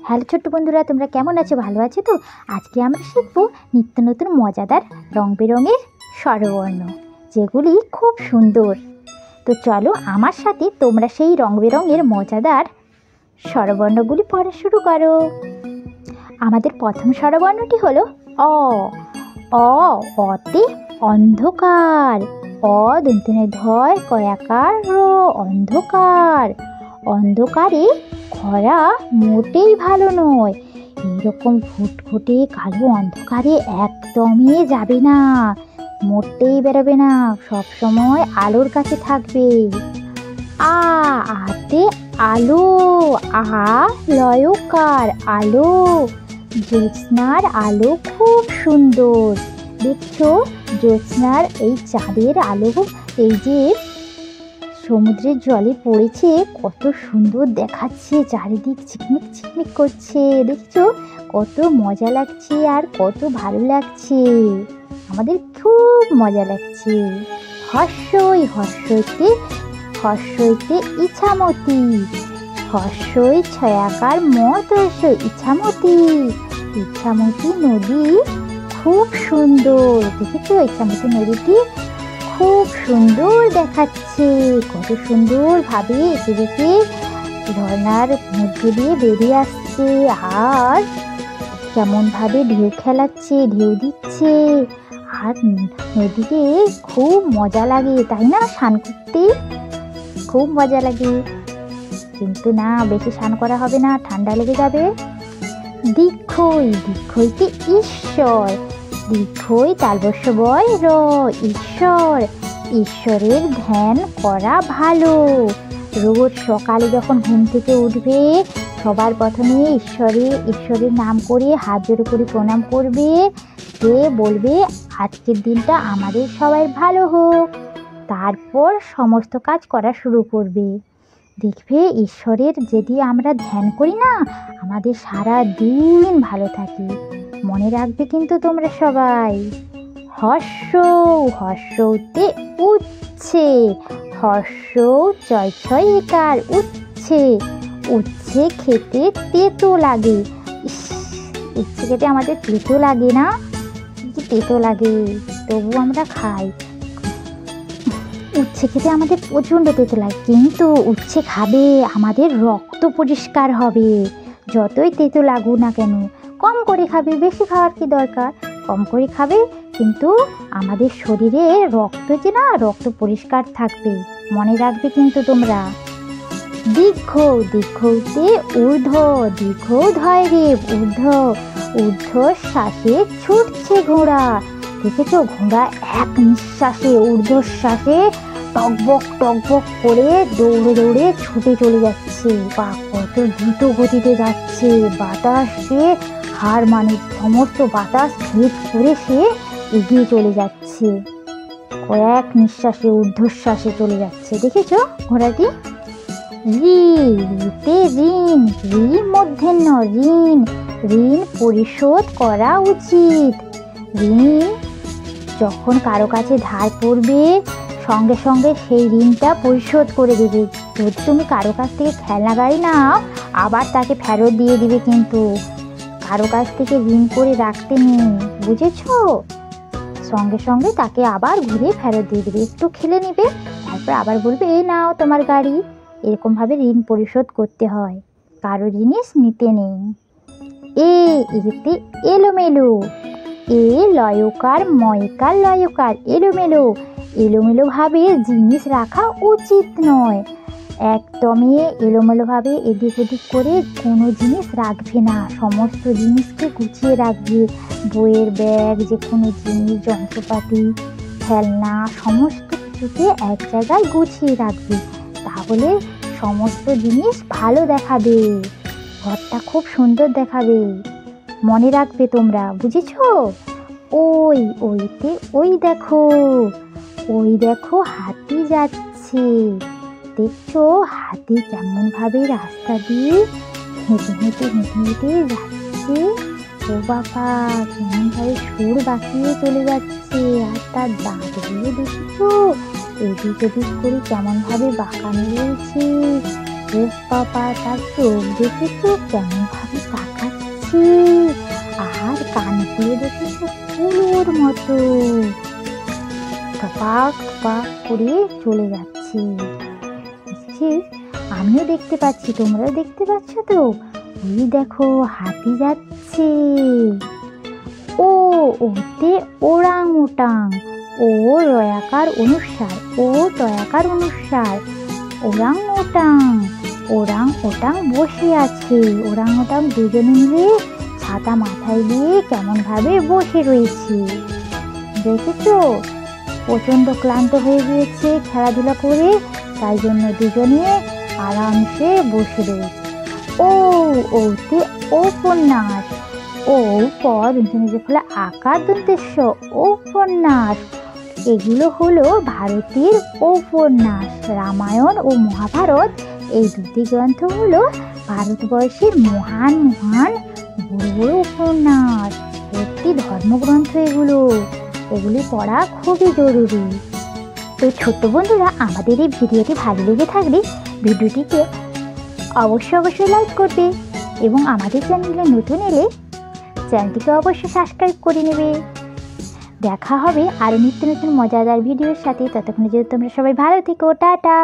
Hello ছোট্ট বন্ধুরা, তোমরা কেমন আছো? ভালো আছো তো? আজকে আমরা শিখবো নিত্য নতুন মজাদার রং বেরঙের স্বরবর্ণ, যেগুলি খুব সুন্দর। তো চলো আমার সাথে তোমরা সেই রং বেরঙের মজাদার স্বরবর্ণগুলি পড়া শুরু করো। আমাদের প্রথম স্বরবর্ণটি হলো অ। অতে অন্ধকার। অ দন্তেনে ধয় কয়াকার র, অন্ধকার। অন্ধকারে খরা মোটেই ভালো নয়। এইরকম ঘুটঘুটে কালো অন্ধকারে একদমই যাবে না, মোটেই বেরোবে না, সবসময় আলোর কাছে থাকবে। আতে আলো। লয়কার, আলো। জ্যোৎস্নার আলো খুব সুন্দর। দেখছো জ্যোৎস্নার এই চাঁদের আলো, এই যে সমুদ্রের জলে পড়েছে, কত সুন্দর দেখাচ্ছে, চারিদিক ঝিকমিক ঝিকমিক করছে। দেখছো কত মজা লাগছে আর কত ভালো লাগছে, আমাদের খুব মজা লাগছে। হর্ষইতে ইছামতি। হর্ষই ছয়াকার মতর্ষ, ইছামতি। ইছামতি নদী খুব সুন্দর। দেখেছো ইছামতি নদীটি খুব সুন্দর দেখাচ্ছে, কত সুন্দর ভাবে একে ঝর্ণার মধ্যে দিয়ে বেরিয়ে আসছে, আর কেমন ভাবে ঢেউ খেলাচ্ছে, ঢেউ দিচ্ছে। আর নদীতে খুব মজা লাগে, তাই না? স্নান করতে খুব মজা লাগে, কিন্তু না, বেশি স্নান করা হবে না, ঠান্ডা লেগে যাবে। দীর্ঘইতে ঈশ্বর। দীর্ঘই তালবস্য বয় র, ঈশ্বর। ঈশ্বরের ধ্যান করা ভালো। রোজ সকালে যখন ঘুম থেকে উঠবে, সবার প্রথমে ঈশ্বরের নাম করে হাত জোড়ে করে প্রণাম করবে, সে বলবে আজকের দিনটা আমাদের সবাই ভালো হোক। তারপর সমস্ত কাজ করা শুরু করবে। দেখবে ঈশ্বরের যদি আমরা ধ্যান করি না, আমাদের সারা দিন ভালো থাকি। মনে রাখবে কিন্তু তোমরা সবাই। হর্ষতে উচ্ছে। হর্ষ ছয় একার, উচ্ছে। উচ্ছে খেতে তেতো লাগে। উচ্ছে খেতে আমাদের তেতো লাগে না? তেতো লাগে, তবু আমরা খাই। উচ্ছে খেতে আমাদের প্রচণ্ড তেতো লাগে, কিন্তু উচ্ছে খাবে আমাদের রক্ত পরিষ্কার হবে। যতই তেতো লাগুক না কেন, কম করে খাবে, বেশি খাওয়ার কি দরকার, কম করে খাবে, কিন্তু আমাদের শরীরে রক্ত পরিষ্কার থাকবে। মনে রাখবে কিন্তু তোমরা। দীর্ঘতে ঊর্ধ্ব। দীর্ঘ ধয় রেব, ঊর্ধ্ব শ্বাসে ছুটছে ঘোড়া। দেখেছো ঘোড়া এক নিঃশ্বাসে, ঊর্ধ্বশ্বাসে টকবক টকবক করে দৌড়ে দৌড়ে ছুটে চলে যাচ্ছে। বা কত দ্রুত গতিতে যাচ্ছে, বাতাসে হার মানে সমস্ত বাতাস ভেদ করে সে এগিয়ে চলে যাচ্ছে, কয়েক নিঃশ্বাসে ঊর্ধ্বশ্বাসে চলে যাচ্ছে। দেখেছো ঘোড়াটি। ঋতে ঋণ। মূর্ধন্য ঋণ। ঋণ পরিশোধ করা উচিত। ঋণ যখন কারো কাছে ধার পড়বে, সঙ্গে সঙ্গে সেই ঋণটা পরিশোধ করে দেবে। যদি তুমি কারো কাছ থেকে খেলনা গাড়ি নাও, আবার তাকে ফেরত দিয়ে দিবে, কিন্তু কারো কাছ থেকে ঋণ করে রাখতে নেই, বুঝেছো? সঙ্গে সঙ্গে তাকে আবার ঘুরে ফেরত দিয়ে দেবে। একটু খেলে নেবে, তারপর আবার বলবে এই নাও তোমার গাড়ি। এরকমভাবে ঋণ পরিশোধ করতে হয়, কারো জিনিস নিতে নেই। এতে এলোমেলো। লয়কার ময়কার লয়কার, এলোমেলো। এলোমেলোভাবে জিনিস রাখা উচিত নয়, একদমই এলোমেলোভাবে এদিক ওদিক করে কোনো জিনিস রাখবে না, সমস্ত জিনিসকে গুছিয়ে রাখবে। বইয়ের ব্যাগ, যে কোনো জিনিস, যন্ত্রপাতি, খেলনা, সমস্ত কিছুকে এক জায়গায় গুছিয়ে রাখবে, তাহলে সমস্ত জিনিস ভালো দেখাবে, ঘরটা খুব সুন্দর দেখাবে। মনে রাখবে তোমরা, বুঝেছো? ওই দেখো হাতি যাচ্ছে। দেখছো হাতি কেমন ভাবে রাস্তা দিয়ে হেঁটে যাচ্ছে। ও বাবা, কেমন ভাবে সুর বাঁকিয়ে চলে যাচ্ছে, আর তার দাঁতগুলো দেখেছো এদিক ওদিক করে কেমন ভাবে বাঁকানো রয়েছে। ও বাবা, তার চোখ দেখেছো কেমন ভাবে তাকাচ্ছে, আর কানগুলো দেখেছো ফুলোর মতো টপাক টপাক করে চলে যাচ্ছে। আমিও দেখতে পাচ্ছি, তোমরাও দেখতে পাচ্ছ তো? ওই দেখো হাতি যাচ্ছে। ও ওতে ওরাং ওটাং, ও রয়াকার অনুসার, ও টয়াকার অনুসার, ওরাং ওটাং। ওরাং ওটাং বসে আছে। ওরাং ওটাং দুজনে মিলে ছাতা মাথায় দিয়ে কেমন ভাবে বসে রয়েছে। দেখেছো? প্রচন্ড ক্লান্ত হয়ে গিয়েছে খেলাধুলা করে, তাই জন্য দুজনে আরামসে বসে রয়েছে। ও ওতে উপন্যাস, ও পদ নিজে ফলে আকার দন্তেশ্ব, উপন্যাস। এগুলো হলো ভারতের উপন্যাস। রামায়ণ ও মহাভারত এই দুটি গ্রন্থ হলো ভারতবর্ষের মহান মহান বড় বড় উপন্যাস, একটি ধর্মগ্রন্থ। এগুলি পড়া খুবই জরুরি। তো ছোট্ট বন্ধুরা, আমাদের এই ভিডিওটি ভালো লেগে থাকলে ভিডিওটিকে অবশ্যই লাইক করবে, এবং আমাদের চ্যানেলে নতুন এলে চ্যানেলটিকে অবশ্যই সাবস্ক্রাইব করে নেবে। দেখা হবে আরও নিত্য নতুন মজাদার ভিডিওর সাথে। ততক্ষণে যদি তোমরা সবাই ভালো থেকো, টাটা।